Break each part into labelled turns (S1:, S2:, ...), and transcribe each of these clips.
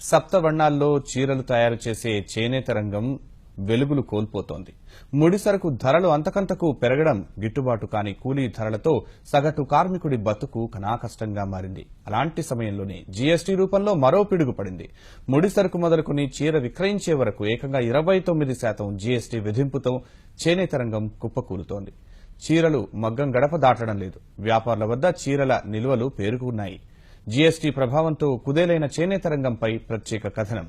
S1: సప్తవర్ణాల్లో చీరలు తయారు చేసే చేనేత రంగం వెలుగులు కోల్పోతోంది. ముడిసరకు ధరలు అంతకంతకు పెరగడం, గిట్టుబాటు కాని కూలీ ధరలతో సగటు కార్మికుడి బతుకు కనాకష్టంగా మారింది. అలాంటి సమయంలోనే జీఎస్టీ రూపంలో మరో పిడుగు పడింది. ముడిసరకు మొదలుకుని చీర విక్రయించే వరకు ఏకంగా 29% జీఎస్టీ విధింపుతో చేనేత రంగం కుప్పకూలుతోంది. చీరలు మగ్గం గడప దాటడం లేదు. వ్యాపారుల వద్ద చీరల నిల్వలు పేరుకున్నాయి. జీఎస్టీ ప్రభావంతో కుదేలైన చేనేత రంగంపై ప్రత్యేక కథనం.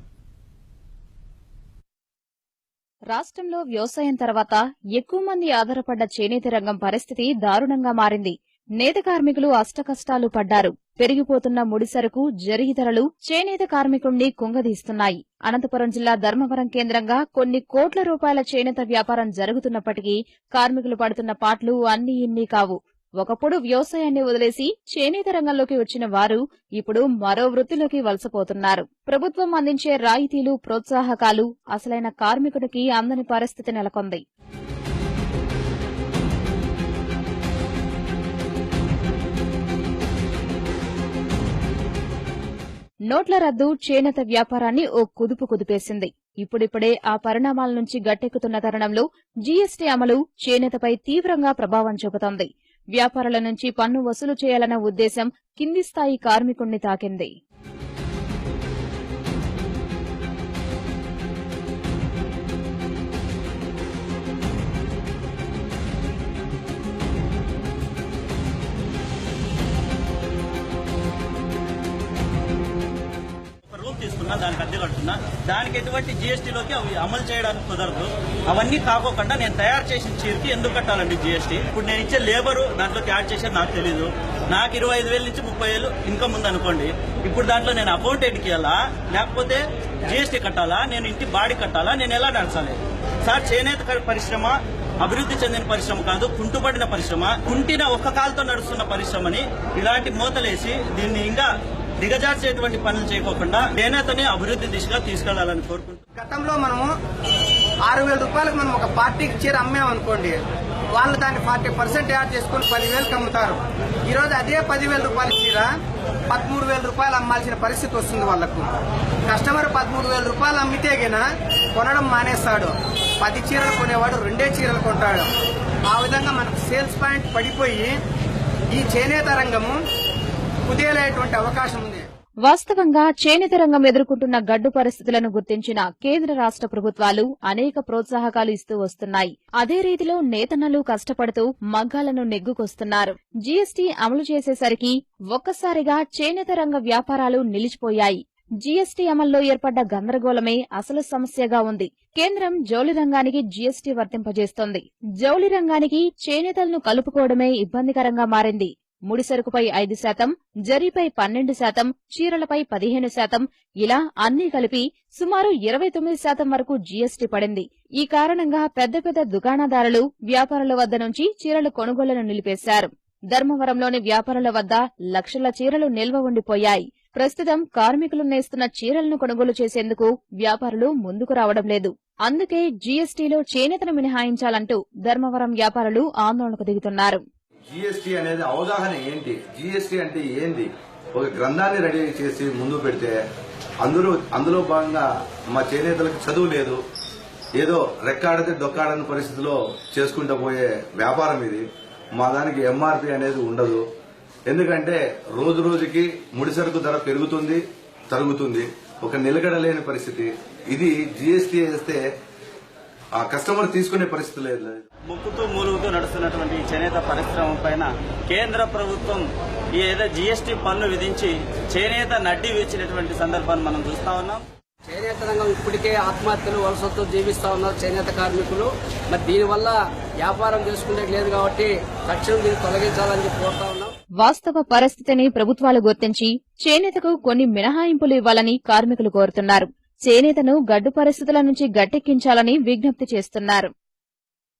S2: రాష్ట్రంలో వ్యవసాయం తర్వాత ఎక్కువ మంది ఆధారపడ్డ చేనేత రంగం పరిస్థితి దారుణంగా మారింది. నేత కార్మికులు అష్టకష్టాలు పడ్డారు. పెరిగిపోతున్న ముడిసరకు, జరీ ధరలు చేనేత కార్మికుణ్ణి కుంగదీస్తున్నాయి. అనంతపురం జిల్లా ధర్మవరం కేంద్రంగా కొన్ని కోట్ల రూపాయల చేనేత వ్యాపారం జరుగుతున్నప్పటికీ కార్మికులు పడుతున్న పాట్లు అన్నీ ఇన్ని కావు. ఒకప్పుడు వ్యవసాయాన్ని వదిలేసి చేనేత రంగంలోకి వచ్చిన వారు ఇప్పుడు మరో వృత్తిలోకి వలసపోతున్నారు. ప్రభుత్వం అందించే రాయితీలు, ప్రోత్సాహకాలు అసలైన కార్మికుడికి అందని పరిస్థితి నెలకొంది. నోట్ల రద్దు చేనేత వ్యాపారాన్ని ఓ కుదుపు కుదిపేసింది. ఇప్పుడిప్పుడే ఆ పరిణామాల నుంచి గట్టెక్కుతున్న తరుణంలో జీఎస్టీ అమలు చేనేతపై తీవ్రంగా ప్రభావం చూపుతోంది. వ్యాపారుల నుంచి పన్ను వసూలు చేయాలన్న ఉద్దేశం కింది స్థాయి కార్మికుణ్ణి తాకింది.
S3: దానికి అద్దె కడుతున్నా, దానికి ఎటువంటి జీఎస్టీలోకి అవి అమలు చేయడానికి కుదరదు. అవన్నీ కాకోకుండా నేను తయారు చేసిన చీరకి ఎందుకు కట్టాలండి జీఎస్టీ? ఇప్పుడు నేను ఇచ్చే లేబరు దాంట్లోకి యాడ్ చేసేది నాకు తెలీదు. నాకు 25,000 నుంచి 30,000 ఇన్కమ్ ఉంది అనుకోండి. ఇప్పుడు దాంట్లో నేను అకౌంట్ ఎడికియాలా, లేకపోతే జీఎస్టీ కట్టాలా, నేను ఇంటి బాడీ కట్టాలా, నేను ఎలా నడచాలి? సార్, చేనేత పరిశ్రమ అభివృద్ధి చెందిన పరిశ్రమ కాదు, కుంటుపడిన పరిశ్రమ. కుంటిన ఒక్క కాలుతో నడుస్తున్న పరిశ్రమని ఇలాంటి మూతలేసి దీన్ని ఇంకా దిగజార్చేటువంటి పనులు చేయకోకుండా చేనేతని అభివృద్ధి దిశగా తీసుకెళ్లాలని కోరుకుంటున్నాం.
S4: గతంలో మనము 6,000 రూపాయలకు మనం ఒక పార్టీకి చీర అమ్మామనుకోండి, వాళ్ళు దాన్ని 40% యాడ్ చేసుకుని 10,000కి అమ్ముతారు. ఈ రోజు అదే 10,000 రూపాయల చీర 13,000 రూపాయలు అమ్మాల్సిన పరిస్థితి వస్తుంది. వాళ్లకు కస్టమర్ 13,000 రూపాయలు అమ్మితే గిన కొనడం మానేస్తాడు. 10 చీరలు కొనేవాడు 2 చీరలు కొంటాడు. ఆ విధంగా మనకు సేల్స్ పాయింట్ పడిపోయి ఈ చేనేత రంగము కుదేలేటువంటి అవకాశం ఉంది.
S2: వాస్తవంగా చేనేత రంగం ఎదుర్కొంటున్న గడ్డు పరిస్థితులను గుర్తించిన కేంద్ర రాష్ట్ర ప్రభుత్వాలు అనేక ప్రోత్సాహకాలు ఇస్తూ వస్తున్నాయి. అదే రీతిలో నేతన్నలు కష్టపడుతూ మగ్గాలను నెగ్గుకొస్తున్నారు. జీఎస్టీ అమలు చేసేసరికి ఒక్కసారిగా చేనేత రంగ వ్యాపారాలు నిలిచిపోయాయి. జీఎస్టీ అమల్లో ఏర్పడ్డ గందరగోళమే అసలు సమస్యగా ఉంది. కేంద్రం జౌళి రంగానికి జీఎస్టీ వర్తింపజేస్తోంది. జౌళి రంగానికి చేనేతలను కలుపుకోవడమే ఇబ్బందికరంగా మారింది. ముడిసరుకుపై 5%, జరీపై 12%, చీరలపై 15%, ఇలా అన్నీ కలిపి సుమారు 29% వరకు జీఎస్టీ పడింది. ఈ కారణంగా పెద్ద పెద్ద దుకాణదారులు వ్యాపారుల వద్ద నుంచి చీరల కొనుగోళ్లను నిలిపేశారు. ధర్మవరంలోని వ్యాపారుల వద్ద లక్షల చీరలు నిల్వ ఉండిపోయాయి. ప్రస్తుతం కార్మికులు నేస్తున్న చీరలను కొనుగోలు చేసేందుకు వ్యాపారులు ముందుకు రావడం లేదు. అందుకే జీఎస్టీలో చేనేతను మినహాయించాలంటూ ధర్మవరం వ్యాపారులు ఆందోళనకు దిగుతున్నారు.
S5: జీఎస్టీ అనేది అవగాహన ఏంటి, జీఎస్టీ అంటే ఏంది, ఒక గ్రంథాన్ని రెడీ చేసి ముందు పెడితే అందులో భాగంగా మా చేనేతలకు చదువు లేదు, ఏదో రెక్కాడితే డొక్కాడని పరిస్థితిలో చేసుకుంటూ పోయే వ్యాపారం ఇది. మా దానికి ఎంఆర్పీ అనేది ఉండదు. ఎందుకంటే రోజు రోజుకి ముడిసరుకు ధర పెరుగుతుంది, తరుగుతుంది. ఒక నిలకడలేని పరిస్థితి ఇది. జీఎస్టీ వేస్తే ఆ కస్టమర్ తీసుకునే పరిస్థితి లేదు.
S3: ముక్కుతూ మూలుగుతూ నడుస్తున్నటువంటి చేనేత పరిశ్రమ పైన కేంద్ర ప్రభుత్వం ఏదో జీఎస్టీ పన్ను విధించి చేనేత నడ్డి వేసినటువంటి సందర్భాన్ని మనం చూస్తా ఉన్నాం.
S6: చేనేత రంగం ఇప్పటికే ఆత్మహత్యలు, వలసతో జీవిస్తా ఉన్నారు చేనేత కార్మికులు. మరి దీనివల్ల వ్యాపారం చేసుకునే లేదు కాబట్టి తక్షణం దీన్ని తొలగించాలని చెప్పి కోరుతా ఉన్నాం.
S2: వాస్తవ పరిస్థితిని ప్రభుత్వాలు గుర్తించి చేనేతకు కొన్ని మినహాయింపులు ఇవ్వాలని కార్మికులు కోరుతున్నారు. చేనేతను గడ్డు పరిస్థితుల నుంచి గట్టెక్కించాలని విజ్ఞప్తి చేస్తున్నారు.